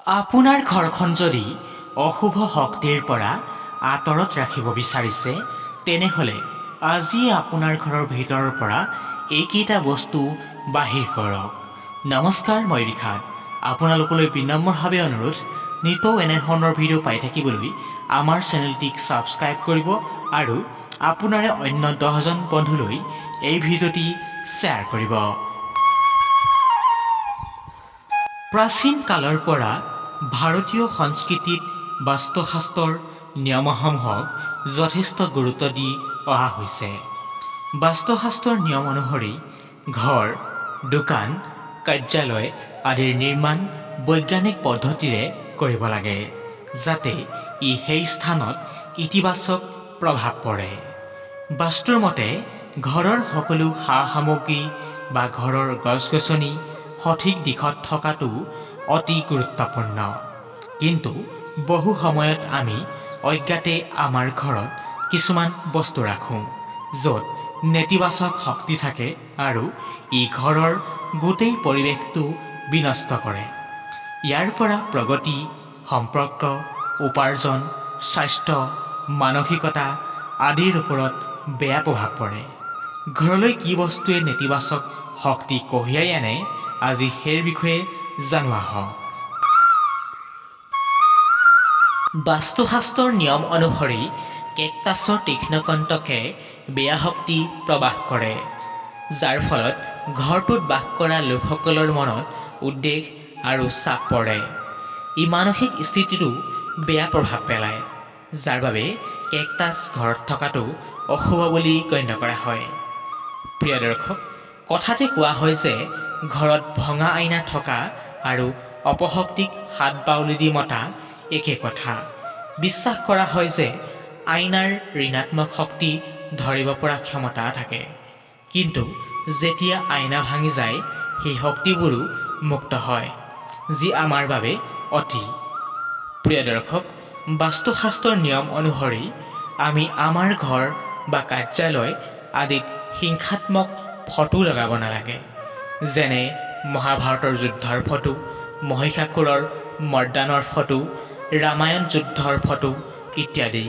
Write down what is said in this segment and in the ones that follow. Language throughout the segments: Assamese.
আপোনাৰ ঘৰখন যদি অশুভ শক্তিৰ পৰা আঁতৰত ৰাখিব বিচাৰিছে, তেনেহ'লে আজি আপোনাৰ ঘৰৰ ভিতৰৰ পৰা এইকেইটা বস্তু বাহিৰ কৰক। নমস্কাৰ, মই ৰিখাত। আপোনালোকলৈ বিনম্ৰভাৱে অনুৰোধ, নিতৌ এনেধৰণৰ ভিডিঅ' পাই থাকিবলৈ আমাৰ চেনেলটিক ছাবস্ক্ৰাইব কৰিব আৰু আপোনাৰে অন্য 10জন বন্ধুলৈ এই ভিডিঅ'টি শ্বেয়াৰ কৰিব। প্ৰাচীন কালৰ পৰা ভাৰতীয় সংস্কৃতিত বাস্তুশাস্ত্ৰৰ নিয়মসমূহক যথেষ্ট গুৰুত্ব দি অহা হৈছে। বাস্তুশাস্ত্ৰৰ নিয়ম অনুসৰি ঘৰ, দোকান, কাৰ্যালয় আদিৰ নিৰ্মাণ বৈজ্ঞানিক পদ্ধতিৰে কৰিব লাগে, যাতে ই সেই স্থানত ইতিবাচক প্ৰভাৱ পৰে। বাস্তুৰ মতে ঘৰৰ সকলো সা সামগ্ৰী বা ঘৰৰ গছ-গছনি সঠিক দিশত থকাটো অতি গুৰুত্বপূৰ্ণ। কিন্তু বহু সময়ত আমি অজ্ঞাতে আমাৰ ঘৰত কিছুমান বস্তু ৰাখোঁ, য'ত নেতিবাচক শক্তি থাকে আৰু ই ঘৰৰ গোটেই পৰিৱেশটো বিনষ্ট কৰে। ইয়াৰ পৰা প্ৰগতি, সম্পৰ্ক, উপাৰ্জন, স্বাস্থ্য, মানসিকতা আদিৰ ওপৰত বেয়া প্ৰভাৱ পৰে। ঘৰলৈ কি বস্তুৱে নেতিবাচক শক্তি কঢ়িয়াই আনে, আজি সেই বিষয়ে জনোৱা হওক। বাস্তুশাস্ত্ৰৰ নিয়ম অনুসৰি কেকটাছৰ তীক্ষ্ণকণ্টকে বেয়া শক্তি প্ৰবাহ কৰে, যাৰ ফলত ঘৰটোত বাস কৰা লোকসকলৰ মনত উদ্বেগ আৰু চাপ পৰে। ই মানসিক স্থিতিতো বেয়া প্ৰভাৱ পেলায়, যাৰ বাবে কেকটাছ ঘৰত থকাটো অশুভ বুলি গণ্য কৰা হয়। প্ৰিয় দৰ্শক, কথাতে কোৱা হয় যে ঘৰত ভঙা আইনা থকা আৰু অপশক্তিক হাত বাউলি দি মতা একে কথা। বিশ্বাস কৰা হয় যে আইনাৰ ঋণাত্মক শক্তি ধৰিব পৰা ক্ষমতা থাকে, কিন্তু যেতিয়া আইনা ভাঙি যায়, সেই শক্তিবোৰো মুক্ত হয়, যি আমাৰ বাবে অতি। প্ৰিয় দৰ্শক, বাস্তুশাস্ত্ৰৰ নিয়ম অনুসৰি আমি আমাৰ ঘৰ বা কাৰ্যালয় আদিত হিংসাত্মক ফটো লগাব নালাগে, যেনে মহাভাৰতৰ যুদ্ধৰ ফটো, মহিষাসুৰৰ মৰ্দানৰ ফটো, ৰামায়ণ যুদ্ধৰ ফটো ইত্যাদি।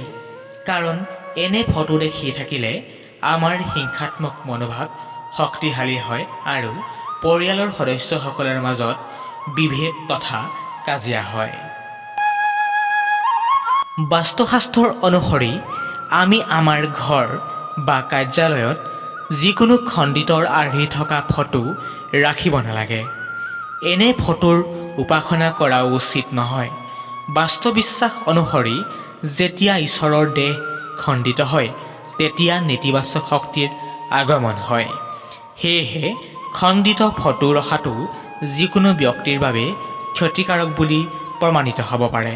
কাৰণ এনে ফটো দেখি থাকিলে আমাৰ হিংসাত্মক মনোভাৱ শক্তিশালী হয় আৰু পৰিয়ালৰ সদস্যসকলৰ মাজত বিভেদ তথা কাজিয়া হয়। বাস্তুশাস্ত্ৰৰ অনুসৰি আমি আমাৰ ঘৰ বা কাৰ্যালয়ত যিকোনো খণ্ডিতৰ আৰ্হি থকা ফটো ৰাখিব নালাগে। এনে ফটোৰ উপাসনা কৰাও উচিত নহয়। বাস্তু বিশ্বাস অনুসৰি যেতিয়া ঈশ্বৰৰ দেহ খণ্ডিত হয়, তেতিয়া নেতিবাচক শক্তিৰ আগমন হয়। সেয়েহে খণ্ডিত ফটো ৰখাটো যিকোনো ব্যক্তিৰ বাবে ক্ষতিকাৰক বুলি প্ৰমাণিত হ'ব পাৰে।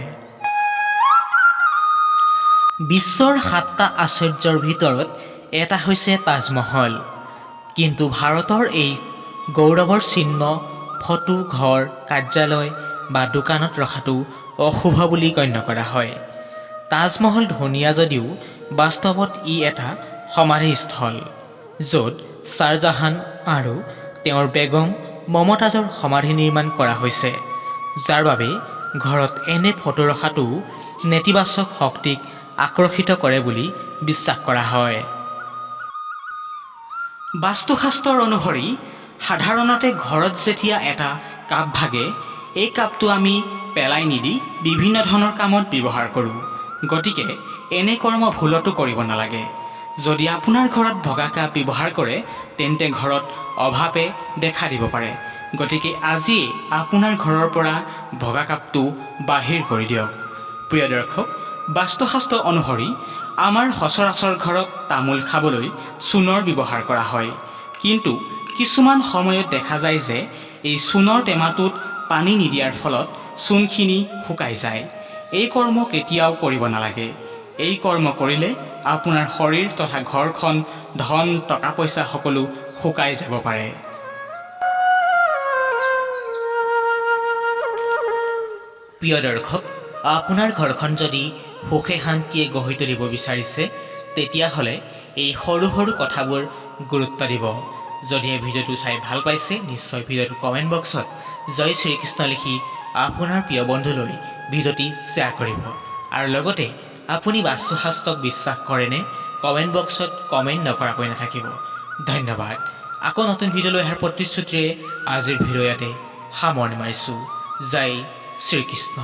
বিশ্বৰ 7টা আশ্চৰ্যৰ ভিতৰত এটা হৈছে তাজমহল। কিন্তু ভাৰতৰ এই গৌৰৱৰ চিহ্ন ফটো ঘৰ, কাৰ্যালয় বা দোকানত ৰখাটো অশুভ বুলি গণ্য কৰা হয়। তাজমহল ধুনীয়া যদিও বাস্তৱত ই এটা সমাধিস্থল, য'ত শ্বাহজাহান আৰু তেওঁৰ বেগম মমতাজৰ সমাধি নিৰ্মাণ কৰা হৈছে, যাৰ বাবে ঘৰত এনে ফটো ৰখাটো নেতিবাচক শক্তিক আকৰ্ষিত কৰে বুলি বিশ্বাস কৰা হয়। বাস্তুশাস্ত্ৰৰ অনুসৰি সাধাৰণতে ঘৰত যেতিয়া এটা কাপ ভাগে, এই কাপটো আমি পেলাই নিদি বিভিন্ন ধৰণৰ কামত ব্যৱহাৰ কৰোঁ। গতিকে এনে কৰ্ম ভুলতো কৰিব নালাগে। যদি আপোনাৰ ঘৰত ভগা কাপ ব্যৱহাৰ কৰে, তেন্তে ঘৰত অভাৱে দেখা দিব পাৰে। গতিকে আজিয়ে আপোনাৰ ঘৰৰ পৰা ভগা কাপটো বাহিৰ কৰি দিয়ক। প্ৰিয় দৰ্শক, বাস্তুশাস্ত্ৰ অনুসৰি আমাৰ সচৰাচৰ ঘৰত তামোল খাবলৈ চূণৰ ব্যৱহাৰ কৰা হয়। কিন্তু কিছুমান সময়ত দেখা যায় যে এই চূণৰ টেমাটোত পানী নিদিয়াৰ ফলত চূণখিনি শুকাই যায়। এই কৰ্ম কেতিয়াও কৰিব নালাগে। এই কৰ্ম কৰিলে আপোনাৰ শৰীৰ তথা ঘৰখন, ধন, টকা পইচা সকলো শুকাই যাব পাৰে। প্ৰিয় দৰ্শক, আপোনাৰ ঘৰখন যদি সুখে শান্তিয়ে গঢ়ি তুলিব বিচাৰিছে, তেতিয়াহ'লে এই সৰু সৰু কথাবোৰ গুৰুত্ব দিব। যদি এই ভিডিঅ'টো চাই ভাল পাইছে, নিশ্চয় ভিডিঅ'টো কমেণ্ট বক্সত জয় শ্ৰীকৃষ্ণ লিখি আপোনাৰ প্ৰিয় বন্ধুলৈ ভিডিঅ'টি শ্বেয়াৰ কৰিব আৰু লগতে আপুনি বাস্তুশাস্ত্ৰক বিশ্বাস কৰেনে কমেণ্ট বক্সত কমেণ্ট নকৰাকৈ নাথাকিব। ধন্যবাদ। আকৌ নতুন ভিডিঅ' লৈ অহাৰ প্ৰতিশ্ৰুতিৰে আজিৰ ভিডিঅ' ইয়াতে সামৰণি মাৰিছোঁ। জয় শ্ৰীকৃষ্ণ।